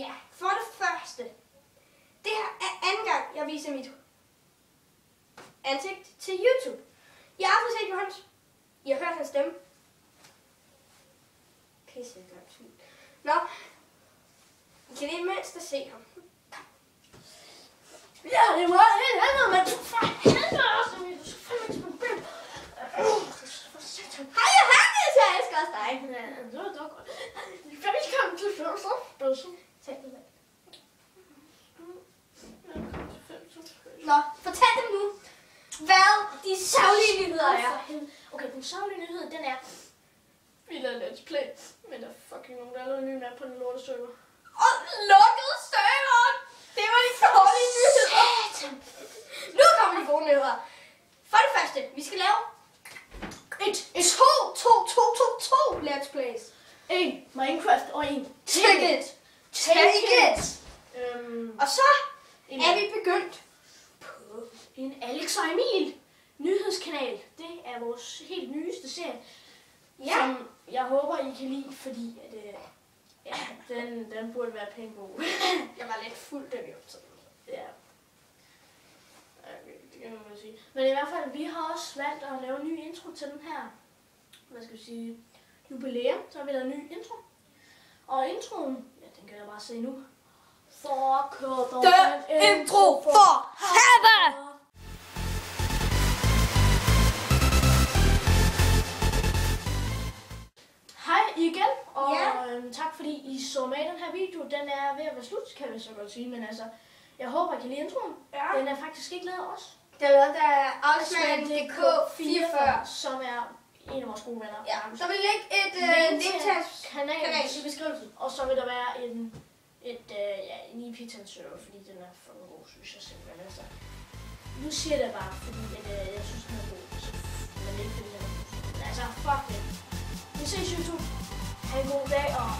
Ja, for det første. Det her er anden gang, jeg viser mit ansigt til YouTube. Jeg har aldrig set Johannes. I har hørt hans stemme. Pisse godt svin. Nå, I kan lige mindst se ham. Ja, det var helt helvede, men du for helvede også, men du skal fandme ikke spille bøl. Hej Johannes, jeg elsker også dig. Ja, det var godt. Velkommen til Fødselsdag. Tak for det. Nå, fortæl dem nu, hvad de savlige nyheder er. Okay, den savlige nyhed, den er... Vi lavede Let's Play, men der er fucking nogen, der er lavet ny map på den lorteserver. Og lukkede serveren! Det var de dårlige nyheder. Nu kommer de gode nyheder. For det første, vi skal lave to Let's Plays. En Minecraft og en Take it! Og så er vi begyndt på en Alex og Emil nyhedskanal. Det er vores helt nyeste serie, som jeg håber, I kan lide, fordi at, den burde være pænt god. Jeg var lidt fuld, da vi optagede. Ja. Det kan man sige. Men i hvert fald, vi har også valgt at lave en ny intro til den her, hvad skal vi sige, jubilæum. Så har vi lavet en ny intro. Og introen, ja, den kan jeg bare se nu. The intro for Hava! Hej igen, og ja. Tak fordi I så med i den her video. Den er ved at være slut, kan vi så godt sige, men altså, jeg håber, I kan lide introen. Ja. Den er faktisk ikke lavet af os. Det er lavet af Oxman.dk44, som er en af vores gode venner. Ja, så vil lægge et link til kanal i beskrivelsen, og så vil der være en IP-server, fordi den er for god, synes jeg simpelthen. Altså, nu siger jeg det bare, fordi jeg synes, den er god, men ikke fordi den er god. Men altså, fuck det. Vi ses YouTube. Ha' en god dag, og